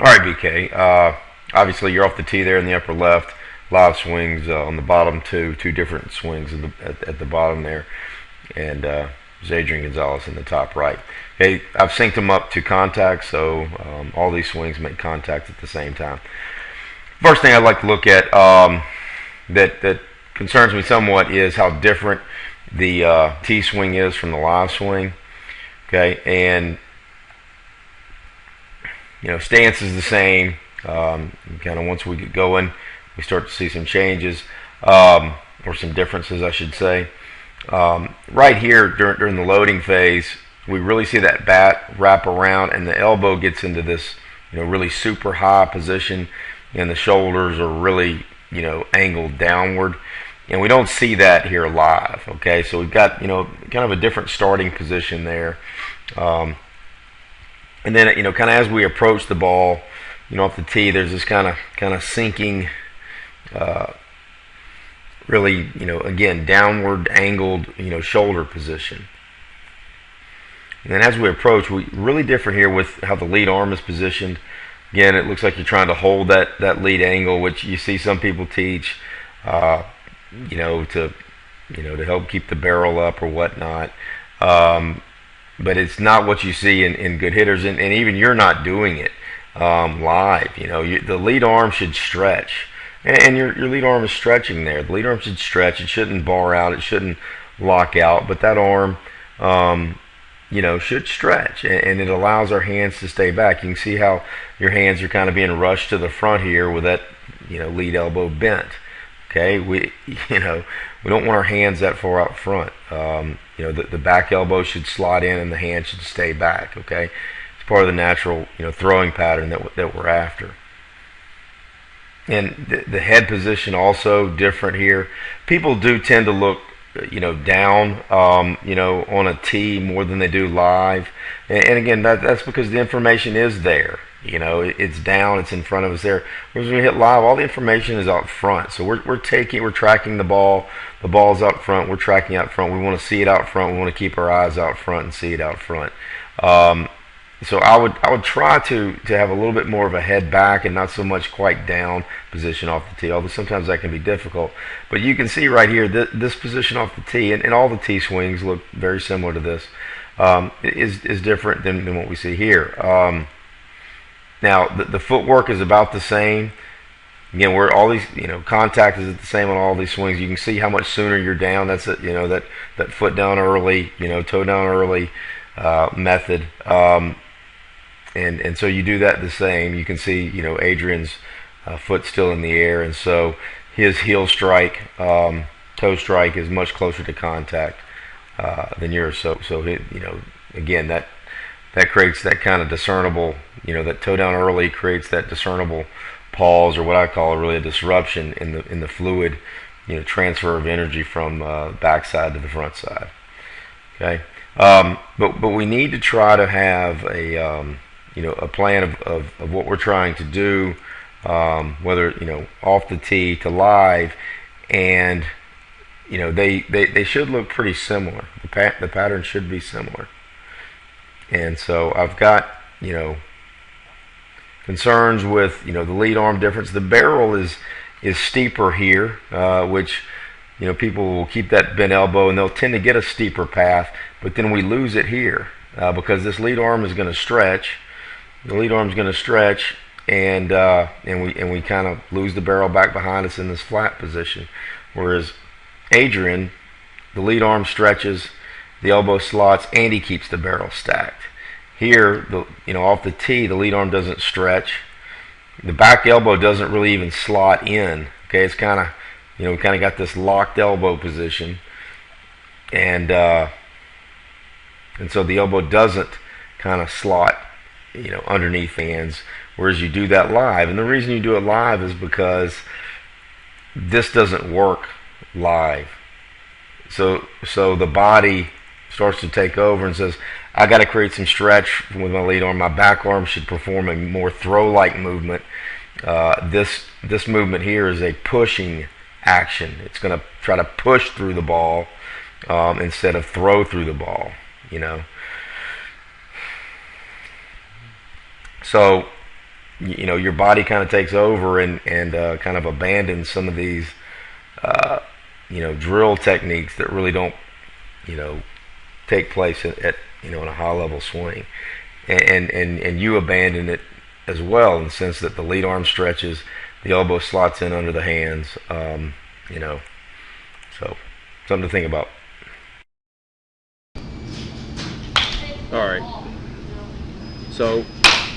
All right, BK. Obviously, you're off the tee there in the upper left. Live swings on the bottom two different swings at the bottom there, and there's Adrian Gonzalez in the top right. Okay, I've synced them up to contact, so all these swings make contact at the same time. First thing I'd like to look at that concerns me somewhat is how different the tee swing is from the live swing. Okay, and stance is the same. Kind of once we get going, we start to see some changes, or some differences, I should say. Right here during the loading phase, we really see that bat wrap around, and the elbow gets into this, really super high position, and the shoulders are really, angled downward. And we don't see that here live. Okay, so we've got, kind of a different starting position there. And then, kind of as we approach the ball, off the tee, there's this kind of sinking, really, again, downward angled, shoulder position. And then as we approach, we really different here with how the lead arm is positioned. Again, it looks like you're trying to hold that lead angle, which you see some people teach, to help keep the barrel up or whatnot. But it's not what you see in good hitters, and even you're not doing it live. The lead arm should stretch, and your lead arm is stretching there. The lead arm should stretch. It shouldn't bar out. It shouldn't lock out. But that arm, should stretch, and it allows our hands to stay back. You can see how your hands are kind of being rushed to the front here with that, lead elbow bent. Okay, we don't want our hands that far out front. The back elbow should slide in and the hand should stay back. Okay, it's part of the natural, throwing pattern that we're after. And the head position also different here. People do tend to look, down, on a tee more than they do live. And again, that's because the information is there. It's down, it's in front of us there. Whereas when we hit live, all the information is out front. So we're tracking the ball. The ball's out front. We're tracking out front. We want to see it out front. We want to keep our eyes out front and see it out front. So I would try to have a little bit more of a head back and not so much quite down position off the tee, although sometimes that can be difficult. But you can see right here, this position off the tee, and all the tee swings look very similar to this, is different than what we see here. Now, the footwork is about the same. Again, where all these, contact is the same on all these swings. You can see how much sooner you're down. That's it, that foot down early, toe down early method. And so you do that the same. You can see, Adrian's foot still in the air, and so his heel strike, toe strike is much closer to contact than yours. So again, that creates that kind of discernible, that toe down early creates that discernible pause, or what I call really a disruption in the fluid, transfer of energy from backside to the front side. Okay, but we need to try to have a plan of what we're trying to do, whether off the tee to live, and they should look pretty similar. The pattern should be similar. And so I've got, concerns with, the lead arm difference. The barrel is steeper here, which, people will keep that bent elbow and they'll tend to get a steeper path, but then we lose it here because this lead arm is going to stretch. The lead arm is going to stretch, and we kind of lose the barrel back behind us in this flat position. Whereas Adrian, the lead arm stretches, the elbow slots, and he keeps the barrel stacked. Here, off the tee, the lead arm doesn't stretch. The back elbow doesn't really even slot in. Okay, it's kind of, got this locked elbow position, and so the elbow doesn't kind of slot, underneath the hands. Whereas you do that live, and the reason you do it live is because this doesn't work live. So the body starts to take over and says, I got to create some stretch with my lead arm. My back arm should perform a more throw-like movement. This movement here is a pushing action. It's going to try to push through the ball instead of throw through the ball. So, your body kind of takes over and kind of abandons some of these drill techniques that really don't you know take place at in a high level swing, and you abandon it as well in the sense that the lead arm stretches, the elbow slots in under the hands, so something to think about. All right. So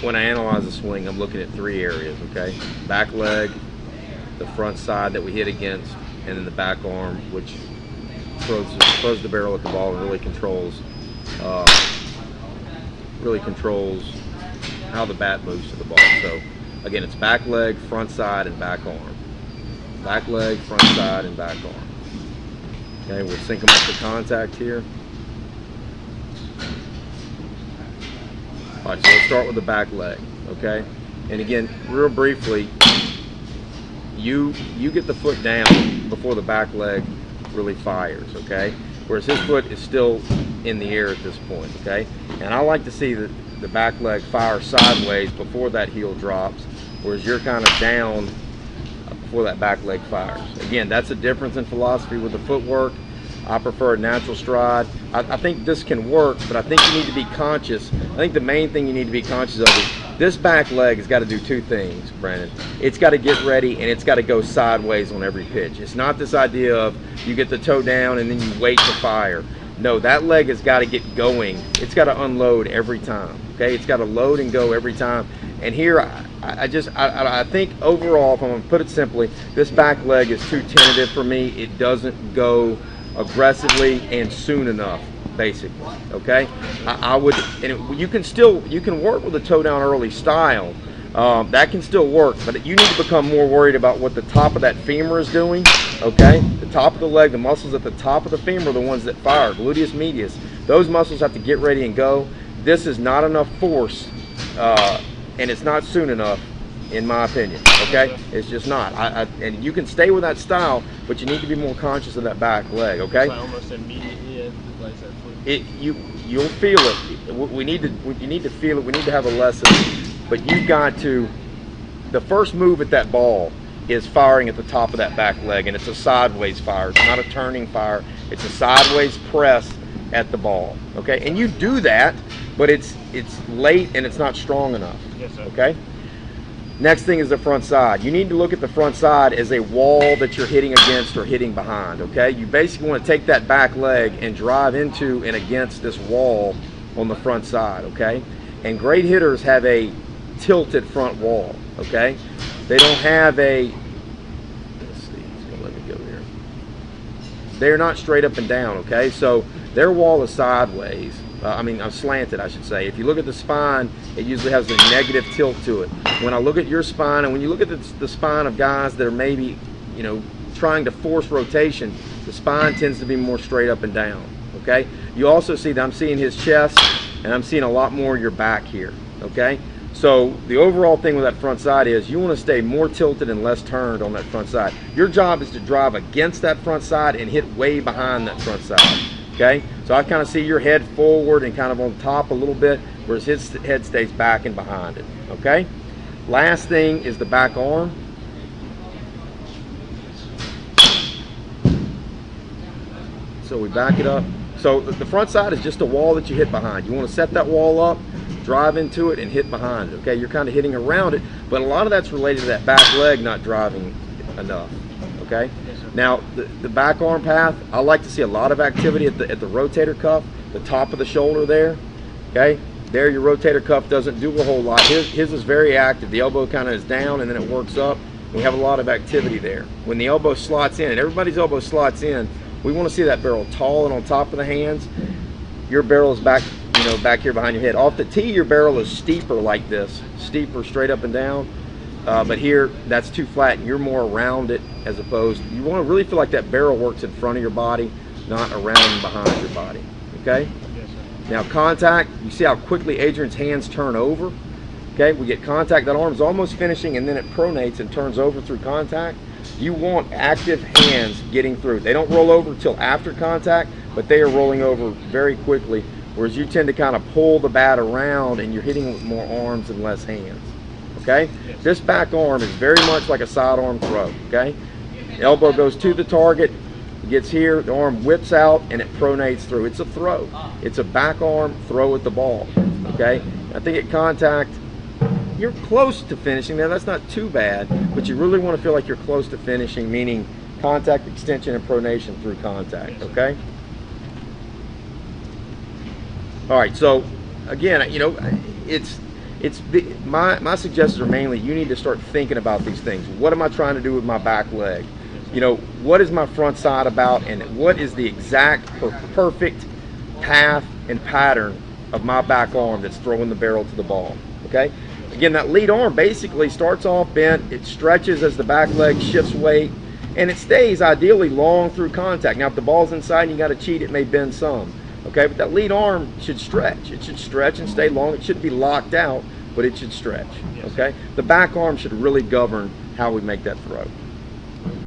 when I analyze a swing, I'm looking at three areas, okay? Back leg, the front side that we hit against, and then the back arm, which throws the barrel at the ball and really controls how the bat moves to the ball. So again, it's back leg, front side, and back arm. Back leg, front side, and back arm. Okay, we'll sync them up to contact here. All right, so let's start with the back leg, okay? And again, real briefly, you get the foot down before the back leg really fires, okay? Whereas his foot is still in the air at this point, okay? And I like to see the back leg fire sideways before that heel drops, whereas you're kind of down before that back leg fires. Again, that's a difference in philosophy with the footwork. I prefer a natural stride. I think this can work, but I think you need to be conscious. I think the main thing you need to be conscious of is this back leg has got to do two things, Brandon. It's got to get ready, and it's got to go sideways on every pitch. It's not this idea of you get the toe down and then you wait to fire. No, that leg has got to get going. It's got to unload every time, okay? It's got to load and go every time. And here, I think overall, if I'm going to put it simply, this back leg is too tentative for me. It doesn't go aggressively and soon enough, basically, okay? I would, and you can work with a toe down early style. That can still work, but you need to become more worried about what the top of that femur is doing, okay? The top of the leg, the muscles at the top of the femur are the ones that fire, gluteus medius. Those muscles have to get ready and go. This is not enough force, and it's not soon enough, in my opinion, okay? It's just not. And you can stay with that style, but you need to be more conscious of that back leg, okay? So almost immediately like that. You'll feel it. You need to feel it. We need to have a lesson. But you've got to, the first move at that ball is firing at the top of that back leg, and it's a sideways fire. It's not a turning fire. It's a sideways press at the ball, okay? And you do that, but it's late and it's not strong enough, yes, sir. Okay? Next thing is the front side. You need to look at the front side as a wall that you're hitting against or hitting behind, okay? You basically want to take that back leg and drive into and against this wall on the front side, okay? And great hitters have a tilted front wall, okay? They don't have a, let's see, he's gonna let me go here. They're not straight up and down, okay? So their wall is sideways. Slanted, I should say. If you look at the spine, it usually has a negative tilt to it. When I look at your spine, and when you look at the spine of guys that are maybe, trying to force rotation, the spine tends to be more straight up and down, okay? You also see that I'm seeing his chest, and I'm seeing a lot more of your back here, okay? So the overall thing with that front side is you want to stay more tilted and less turned on that front side. Your job is to drive against that front side and hit way behind that front side. Okay, so I kind of see your head forward and kind of on top a little bit, whereas his head stays back and behind it. Okay, last thing is the back arm. So we back it up. So the front side is just a wall that you hit behind. You want to set that wall up, drive into it, and hit behind it. Okay, you're kind of hitting around it, but a lot of that's related to that back leg not driving enough. Okay. Now, the back arm path, I like to see a lot of activity at the rotator cuff, the top of the shoulder there, okay? There, your rotator cuff doesn't do a whole lot. His is very active. The elbow kind of is down, and then it works up. We have a lot of activity there. When the elbow slots in, and everybody's elbow slots in, we want to see that barrel tall and on top of the hands. Your barrel is back, back here behind your head. Off the tee, your barrel is steeper like this, steeper straight up and down. But here, that's too flat, and you're more around it as opposed, you want to really feel like that barrel works in front of your body, not around and behind your body, okay? Yes, sir. Now contact, you see how quickly Adrian's hands turn over? Okay, we get contact, that arm's almost finishing, and then it pronates and turns over through contact. You want active hands getting through. They don't roll over until after contact, but they are rolling over very quickly, whereas you tend to kind of pull the bat around and you're hitting with more arms and less hands. okay? Yes. This back arm is very much like a sidearm throw, okay? The elbow goes to the target, gets here, the arm whips out, and it pronates through. It's a throw. It's a back arm throw at the ball, okay? I think at contact, you're close to finishing there. That's not too bad, but you really want to feel like you're close to finishing, meaning contact, extension, and pronation through contact, okay? All right, so again, my suggestions are mainly you need to start thinking about these things. What am I trying to do with my back leg? What is my front side about, and what is the exact perfect path and pattern of my back arm that's throwing the barrel to the ball, okay? Again, that lead arm basically starts off bent, it stretches as the back leg shifts weight, and it stays ideally long through contact. Now, if the ball's inside and you got to cheat, it may bend some, okay? But that lead arm should stretch. It should stretch and stay long. It shouldn't be locked out, but it should stretch, okay? The back arm should really govern how we make that throw.